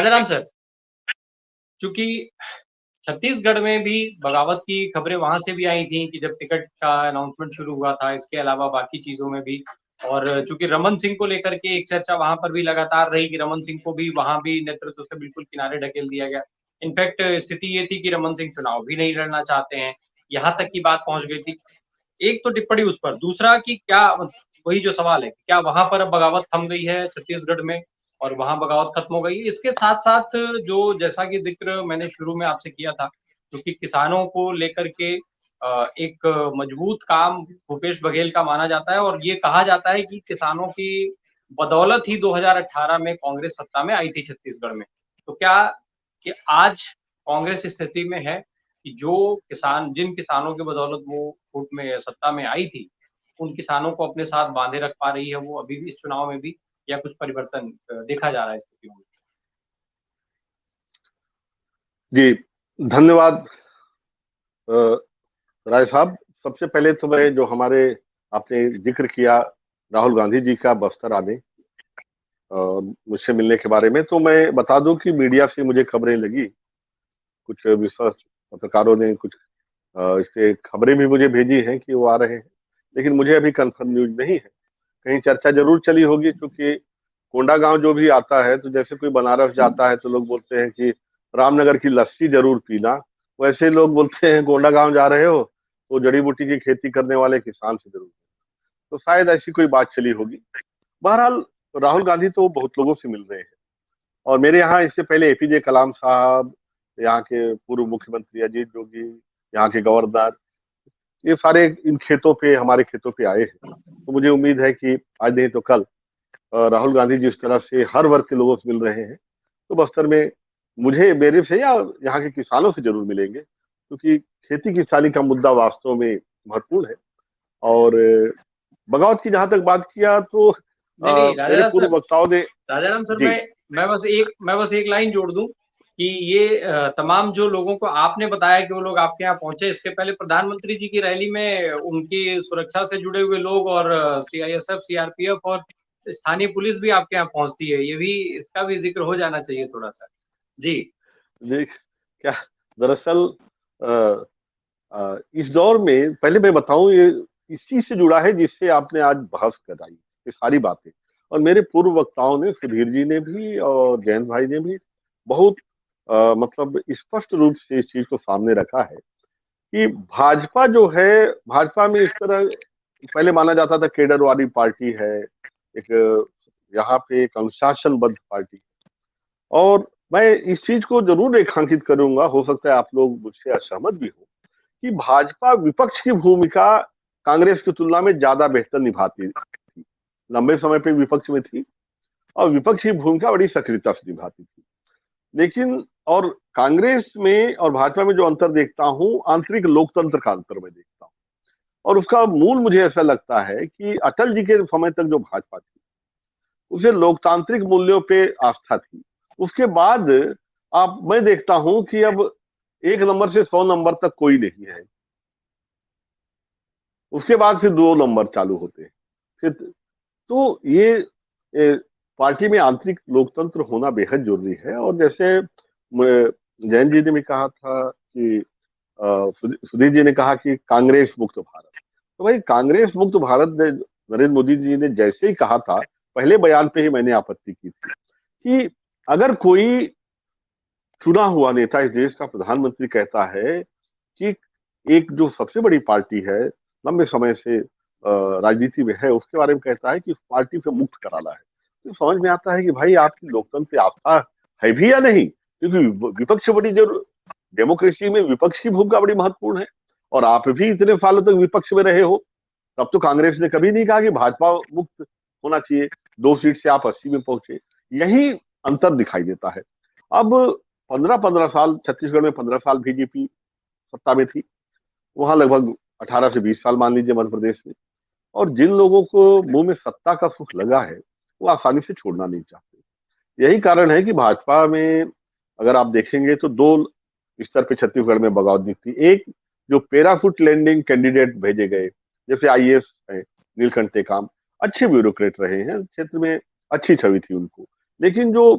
Rajaram sir, चूँकि छत्तीसगढ़ में भी बगावत की खबरें वहाँ से भी आई थी कि जब टिकट का अनाउंसमेंट शुरू हुआ था, इसके अलावा बाकी चीज़ों में भी। और चूँकि रमन सिंह को लेकर के एक चर्चा वहाँ पर भी लगातार रही कि रमन सिंह को भी वहाँ भी नेतृत्व से बिल्कुल किनारे ढकेल दिया गया। इनफैक्ट स्थिति ये थी कि रमन सिंह चुनाव भी नहीं लड़ना चाहते हैं, यहाँ तक की बात पहुँच गई थी। एक तो टिप्पणी उस पर, दूसरा कि क्या वही जो सवाल है, क्या वहाँ पर अब बगावत थम गई है छत्तीसगढ़ में और वहाँ बगावत खत्म हो गई है? इसके साथ-साथ जो जैसा कि ज़िक्र मैंने शुरू में आपसे किया था, क्योंकि किसानों को लेकर के एक मजबूत काम भूपेश बघेल का माना जाता है और ये कहा जाता है कि किसानों की बदौलत ही 2018 में कांग्रेस सत्ता में आई थी छत्तीसगढ़ में। तो क्या कि आज कांग्रेस इस स्थिति में है कि जो किसान जिन किसानों की बदौलत वो फुट में सत्ता में आई थी, उन किसानों को अपने साथ बाँधे रख पा रही है वो अभी भी इस चुनाव में भी या कुछ परिवर्तन देखा जा रहा है स्थितियों में? जी, धन्यवाद राय साहब। सबसे पहले तो मैं जो हमारे आपने जिक्र किया राहुल गांधी जी का बस्तर आने मुझसे मिलने के बारे में, तो मैं बता दूं कि मीडिया से मुझे खबरें लगी, कुछ विश्वस्त पत्रकारों ने कुछ इससे खबरें भी मुझे भेजी हैं कि वो आ रहे हैं, लेकिन मुझे अभी कंफर्म न्यूज नहीं है। कहीं चर्चा जरूर चली होगी, क्योंकि कोंडागांव जो भी आता है, तो जैसे कोई बनारस जाता है तो लोग बोलते हैं कि रामनगर की लस्सी जरूर पीना, वैसे लोग बोलते हैं कोंडागांव जा रहे हो तो जड़ी बूटी की खेती करने वाले किसान से जरूर। तो शायद ऐसी कोई बात चली होगी। बहरहाल राहुल गांधी तो बहुत लोगों से मिल रहे हैं, और मेरे यहाँ इससे पहले एपीजे कलाम साहब, यहाँ के पूर्व मुख्यमंत्री अजीत जोगी, यहाँ के गवर्नर, ये सारे इन खेतों पे, हमारे खेतों पे आए हैं। तो मुझे उम्मीद है कि आज नहीं तो कल राहुल गांधी जिस तरह से हर वर्ग के लोगों से मिल रहे हैं, तो बस्तर में मुझे, मेरे से या यहाँ के किसानों से जरूर मिलेंगे, क्योंकि खेती किसानी का मुद्दा वास्तव में महत्वपूर्ण है। और बगावत की जहां तक बात किया तो नहीं, नहीं, मेरे पूर्व वक्ताओं ने। राजाराम सर, जी मैं बस एक लाइन जोड़ दूँ कि ये तमाम जो लोगों को आपने बताया कि वो लोग आपके यहाँ पहुँचे, इसके पहले प्रधानमंत्री जी की रैली में उनकी सुरक्षा से जुड़े हुए लोग और सीआईएसएफ, सीआरपीएफ और स्थानीय पुलिस भी आपके यहाँ पहुँचती है। ये भी इसका भी ज़िक्र हो जाना चाहिए थोड़ा-सा। जी। जी, क्या दरअसल इस दौर में पहले मैं बताऊं, ये इसी से जुड़ा है जिससे आपने आज बहस कराई, ये सारी बातें। और मेरे पूर्व वक्ताओं ने, सुधीर जी ने भी और जयंत भाई ने भी बहुत मतलब स्पष्ट रूप से इस चीज को सामने रखा है कि भाजपा जो है, भाजपा में इस तरह पहले माना जाता था केडर वाली पार्टी है, एक यहाँ पे एक अनुशासनबद्ध पार्टी। और मैं इस चीज को जरूर रेखांकित करूंगा, हो सकता है आप लोग मुझसे असहमत भी हो, कि भाजपा विपक्ष की भूमिका कांग्रेस की तुलना में ज्यादा बेहतर निभाती थी। लंबे समय पे विपक्ष में थी और विपक्ष की भूमिका बड़ी सक्रियता से निभाती थी। लेकिन और कांग्रेस में और भाजपा में जो अंतर देखता हूं, आंतरिक लोकतंत्र का अंतर मैं देखता हूं। और उसका मूल मुझे ऐसा लगता है कि अटल जी के समय तक जो भाजपा थी, उसे लोकतांत्रिक मूल्यों पे आस्था थी। उसके बाद आप, मैं देखता हूं कि अब 1 नंबर से 100 नंबर तक कोई नहीं है, उसके बाद फिर 2 नंबर चालू होते हैं। फिर तो ये पार्टी में आंतरिक लोकतंत्र होना बेहद जरूरी है। और जैसे जैन जी ने भी कहा था कि सुधीर जी ने कहा कि कांग्रेस मुक्त भारत, तो भाई कांग्रेस मुक्त भारत नरेंद्र मोदी जी ने जैसे ही कहा था, पहले बयान पे ही मैंने आपत्ति की थी कि अगर कोई चुना हुआ नेता इस देश का प्रधानमंत्री कहता है कि एक जो सबसे बड़ी पार्टी है, लंबे समय से राजनीति में है, उसके बारे में कहता है कि उस पार्टी से मुक्त कराना है, तो समझ में आता है कि भाई आपकी लोकतंत्र पे आस्था है भी या नहीं। क्योंकि विपक्ष बड़ी जरूर, डेमोक्रेसी में विपक्ष की भूमिका बड़ी महत्वपूर्ण है। और आप भी इतने सालों तक विपक्ष में रहे हो, तब तो कांग्रेस ने कभी नहीं कहा कि भाजपा मुक्त होना चाहिए। 2 सीट से आप 80 में पहुंचे, यही अंतर दिखाई देता है। अब 15-15 साल छत्तीसगढ़ में, 15 साल बीजेपी सत्ता में थी, वहां लगभग 18 से 20 साल मान लीजिए मध्य प्रदेश में। और जिन लोगों को मुंह में सत्ता का सुख लगा है, वो आसानी से छोड़ना नहीं चाहते। यही कारण है कि भाजपा में अगर आप देखेंगे तो 2 स्तर पे छत्तीसगढ़ में बगावत दिखती। एक, जो पैराफुट लैंडिंग कैंडिडेट भेजे गए, जैसे आईएएस है नीलकंठ टेकाम, अच्छे ब्यूरोक्रेट रहे हैं क्षेत्र में, अच्छी छवि थी उनको। लेकिन जो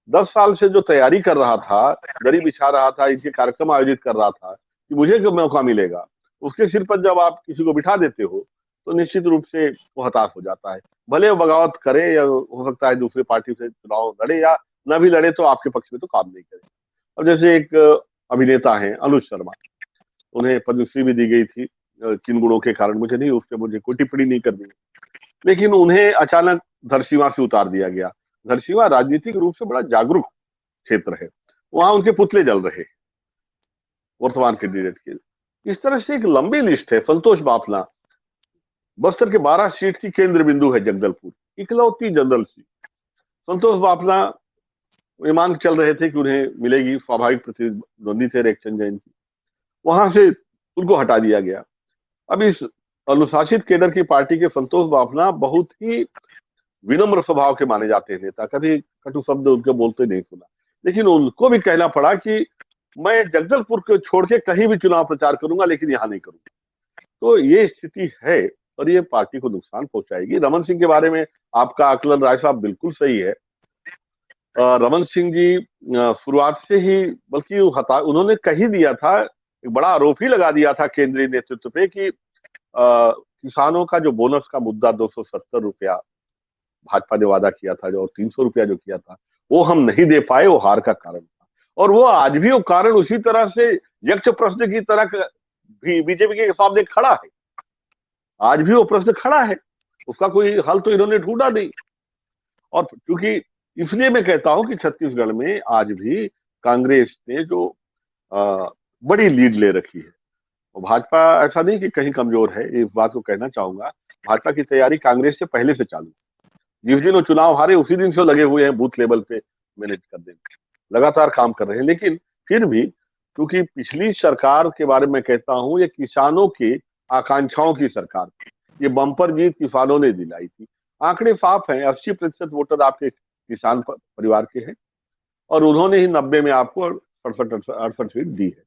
10 साल से जो तैयारी कर रहा था, दरी बिछा रहा था, इनके कार्यक्रम आयोजित कर रहा था कि मुझे कब मौका मिलेगा, उसके सिर पर जब आप किसी को बिठा देते हो तो निश्चित रूप से वो हताश हो जाता है। भले वो बगावत करे या हो सकता है दूसरी पार्टी से चुनाव लड़े या न भी लड़े तो आपके पक्ष में तो काम नहीं करे। अब जैसे एक अभिनेता हैं अनुज शर्मा, उन्हें पद्मश्री भी दी गई थी किन गुणों के कारण मुझे नहीं, उस पर मुझे कोई टिप्पणी नहीं करनी है, लेकिन उन्हें अचानक धरसींवा से उतार दिया गया। धरसींवा राजनीतिक रूप से बड़ा जागरूक क्षेत्र है, वहां उनके पुतले जल रहे वर्तमान कैंडिडेट के। इस तरह से एक लंबी लिस्ट है। संतोष बाफना, बस्तर के 12 सीट की केंद्र बिंदु है जगदलपुर, इकलौती जनरल सीट। संतोष बाफना ये मांग चल रहे थे कि उन्हें मिलेगी, स्वाभाविक प्रतिद्वंदी थे रेखचंद जैन की, वहां से उनको हटा दिया गया। अब इस अनुशासित केडर की पार्टी के संतोष बाफना बहुत ही विनम्र स्वभाव के माने जाते हैं नेता, कभी कटु शब्द उनके बोलते नहीं सुना, लेकिन उनको भी कहना पड़ा कि मैं जगदलपुर को छोड़ के कहीं भी चुनाव प्रचार करूंगा लेकिन यहाँ नहीं करूंगा। तो ये स्थिति है और ये पार्टी को नुकसान पहुंचाएगी। रमन सिंह के बारे में आपका आकलन राय साहब बिल्कुल सही है। रमन सिंह जी शुरुआत से ही, बल्कि उन्होंने कही दिया था, एक बड़ा आरोप ही लगा दिया था केंद्रीय नेतृत्व पे कि किसानों का जो बोनस का मुद्दा 270 रुपया भाजपा ने वादा किया था जो, और 300 रुपया जो किया था, वो हम नहीं दे पाए, वो हार का कारण था। और वो आज भी वो कारण उसी तरह से यक्ष प्रश्न की तरह भी बीजेपी के सामने खड़ा है। आज भी वो प्रश्न खड़ा है, उसका कोई हल तो इन्होंने ढूंढा नहीं। और क्योंकि इसलिए मैं कहता हूं कि छत्तीसगढ़ में आज भी कांग्रेस ने जो बड़ी लीड ले रखी है, और भाजपा ऐसा नहीं कि कहीं कमजोर है, इस बात को कहना चाहूंगा। भाजपा की तैयारी कांग्रेस से पहले से चालू, जिस दिन वो चुनाव हारे उसी दिन से लगे हुए हैं बूथ लेवल पे मैनेज करने में, लगातार काम कर रहे हैं। लेकिन फिर भी क्योंकि पिछली सरकार के बारे में कहता हूं, ये किसानों की आकांक्षाओं की सरकार, ये बम्पर जीत किसानों ने दिलाई थी। आंकड़े साफ हैं, 80% वोटर आपके किसान परिवार के हैं और उन्होंने ही 90 में आपको 67-68 सीट दी है।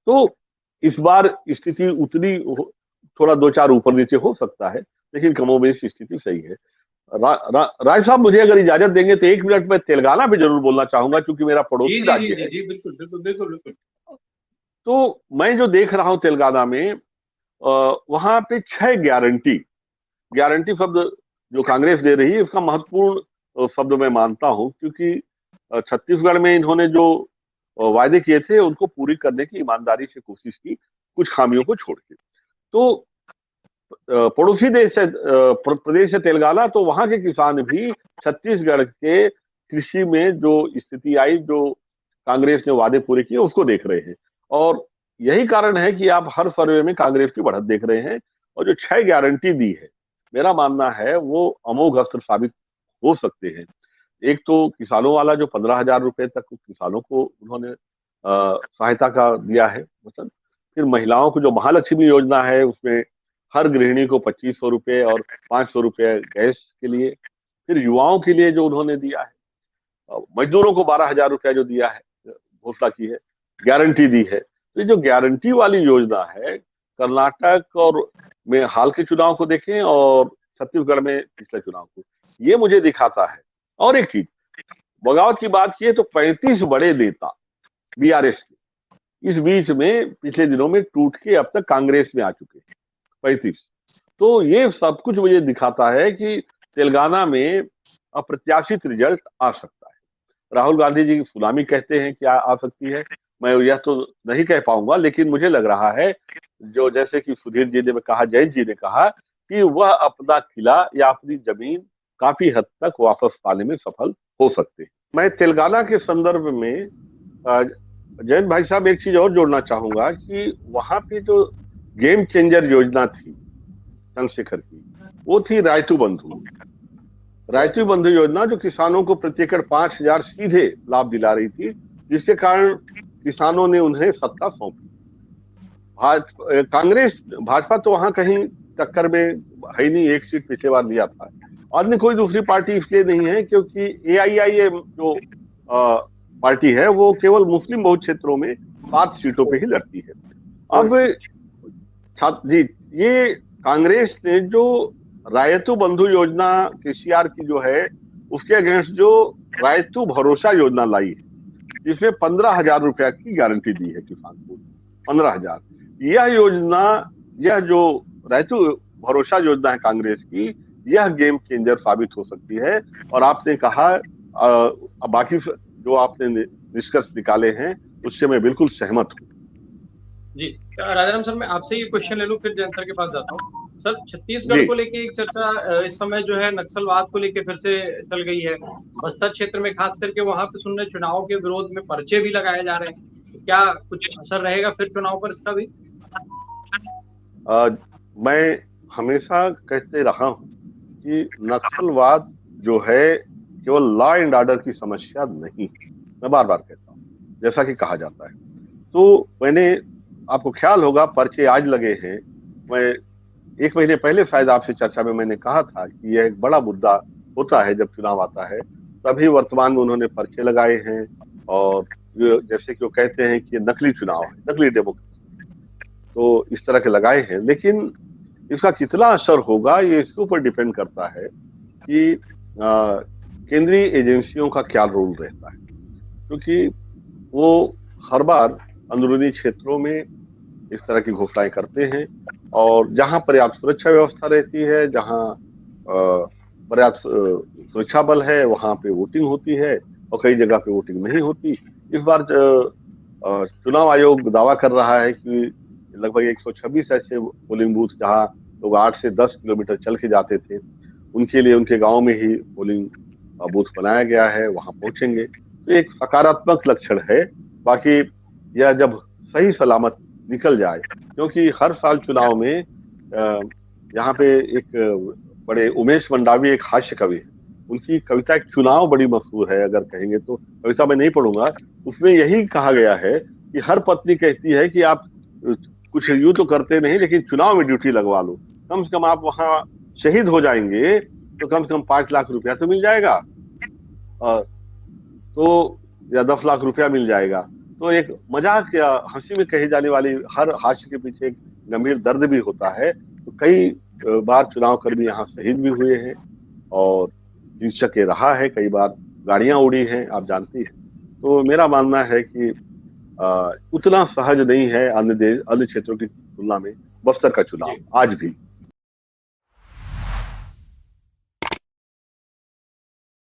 तो इस बार स्थिति उतनी थोड़ा 2-4 ऊपर नीचे हो सकता है, लेकिन कमोबेश स्थिति सही है। राय साहब मुझे अगर इजाजत देंगे तो 1 मिनट में तेलंगाना पे जरूर बोलना चाहूंगा, क्योंकि मेरा जी पड़ोसी जी जी राज्य जी है। जी, बिल्कुल बिल्कुल बिल्कुल बिल्कुल। तो मैं जो देख रहा हूं तेलंगाना में, वहां पे 6 गारंटी शब्द जो कांग्रेस दे रही है, उसका महत्वपूर्ण शब्द मैं मानता हूं, क्योंकि छत्तीसगढ़ में इन्होंने जो वायदे किए थे उनको पूरी करने की ईमानदारी से कोशिश की, कुछ खामियों को छोड़ के। तो पड़ोसी देश है प्रदेश है तेलंगाना, तो वहां के किसान भी छत्तीसगढ़ के कृषि में जो स्थिति आई, जो कांग्रेस ने वादे पूरे किए, उसको देख रहे हैं। और यही कारण है कि आप हर सर्वे में कांग्रेस की बढ़त देख रहे हैं। और जो 6 गारंटी दी है, मेरा मानना है वो अमोघ अस्त्र साबित हो सकते हैं। एक तो किसानों वाला जो 15,000 रुपए तक किसानों को उन्होंने सहायता का दिया है, मतलब फिर महिलाओं को जो महालक्ष्मी योजना है उसमें हर गृहिणी को 2500 रुपये और 500 रुपये गैस के लिए, फिर युवाओं के लिए जो उन्होंने दिया है, मजदूरों को 12,000 रुपया जो दिया है, घोषणा की है, गारंटी दी है। तो ये जो गारंटी वाली योजना है, कर्नाटक और में हाल के चुनाव को देखें और छत्तीसगढ़ में पिछले चुनाव को, ये मुझे दिखाता है। और एक चीज, बगावत की बात की है तो 35 बड़े नेता बीआरएस के इस बीच में पिछले दिनों में टूट के अब तक कांग्रेस में आ चुके हैं, 35। तो ये सब कुछ मुझे दिखाता है कि तेलंगाना में अप्रत्याशित रिजल्ट आ सकता है। राहुल गांधी जी की सुनामी कहते हैं कि आ सकती है, मैं यह तो नहीं कह पाऊंगा, लेकिन मुझे लग रहा है जो जैसे कि सुधीर जी ने कहा, जैन जी ने कहा कि वह अपना किला या अपनी जमीन काफी हद तक वापस पाने में सफल हो सकते हैं। मैं तेलंगाना के संदर्भ में जैन भाई साहब एक चीज और जोड़ना चाहूंगा कि वहां पे जो गेम चेंजर योजना थी चंद्रशेखर की, वो थी रायतू बंधु योजना, जो किसानों को प्रति एकड़ 5,000 सीधे लाभ दिला रही थी, जिसके कारण किसानों ने उन्हें सत्ता सौंपी। कांग्रेस भाजपा तो वहां कहीं टक्कर में है नहीं, 1 सीट पिछले बार लिया था। अन्य कोई दूसरी पार्टी इसलिए नहीं है क्योंकि एआईआईएम जो पार्टी है वो केवल मुस्लिम बहु क्षेत्रों में 7 सीटों पे ही लड़ती है। अब छात्र जी, ये कांग्रेस ने जो रायतू बंधु योजना केसीआर की जो है, उसके अगेंस्ट जो राइट टू भरोसा योजना लाई है, जिसमें 15,000 रुपया की गारंटी दी है किसान को। 15,000। यह योजना, यह जो राइट टू भरोसा योजना है कांग्रेस की, यह गेम चेंजर साबित हो सकती है। और आपने कहा बाकी जो आपने निष्कर्ष निकाले हैं उससे मैं बिल्कुल सहमत हूँ। जी, राजाराम सर, मैं आपसे ये क्वेश्चन ले लूं, फिर जैन सर के पास जाता हूँ। सर, छत्तीसगढ़ जी को लेके एक चर्चा इस समय जो है नक्सलवाद को लेके फिर से चल गई है। बस्तर क्षेत्र में खास करके वहां पे सुन रहे चुनाव के विरोध में पर्चे भी लगाए जा रहे हैं। तो क्या कुछ असर रहेगा फिर चुनाव पर इसका भी? मैं हमेशा कहते रहा हूँ कि नक्सलवाद जो है केवल लॉ एंड ऑर्डर की समस्या नहीं है। मैं बार बार कहता हूँ, जैसा कि कहा जाता है। तो मैंने, आपको ख्याल होगा, पर्चे आज लगे हैं। मैं 1 महीने पहले शायद आपसे चर्चा में मैंने कहा था कि यह एक बड़ा मुद्दा होता है जब चुनाव आता है। तभी वर्तमान में उन्होंने पर्चे लगाए हैं। और जैसे कि वो कहते हैं कि ये नकली चुनाव है, नकली डेमोक्रेसी, तो इस तरह के लगाए हैं। लेकिन इसका कितना असर होगा ये इसके ऊपर डिपेंड करता है कि केंद्रीय एजेंसियों का क्या रोल रहता है, क्योंकि वो हर बार अंदरूनी क्षेत्रों में इस तरह की घोषणाएं करते हैं। और जहां पर्याप्त सुरक्षा व्यवस्था रहती है, जहां पर्याप्त सुरक्षा बल है, वहां पे वोटिंग होती है और कई जगह पे वोटिंग नहीं होती। इस बार चुनाव आयोग दावा कर रहा है कि लगभग 126 ऐसे पोलिंग बूथ जहां लोग 8 से 10 किलोमीटर चल के जाते थे, उनके लिए उनके गांव में ही पोलिंग बूथ बनाया गया है, वहां पहुंचेंगे। तो एक सकारात्मक लक्षण है। बाकी यह जब सही सलामत निकल जाए, क्योंकि हर साल चुनाव में यहाँ पे एक बड़े उमेश मंडावी एक हास्य कवि है, उनकी कविता एक चुनाव बड़ी मशहूर है, अगर कहेंगे तो। कविता मैं नहीं पढ़ूंगा, उसमें यही कहा गया है कि हर पत्नी कहती है कि आप कुछ यूं तो करते नहीं, लेकिन चुनाव में ड्यूटी लगवा लो। कम से कम आप वहां शहीद हो जाएंगे तो कम से कम 5 लाख रुपया तो मिल जाएगा, तो या 10 लाख रुपया मिल जाएगा। तो एक मजाक या हंसी में कही जाने वाली हर हास्य के पीछे एक गंभीर दर्द भी होता है। तो कई बार चुनाव कर्मी यहाँ शहीद भी हुए हैं और हिंसक रहा है, कई बार गाड़ियां उड़ी हैं, आप जानती हैं। तो मेरा मानना है कि उतना सहज नहीं है अन्य क्षेत्रों की तुलना में बस्तर का चुनाव जी। आज भी।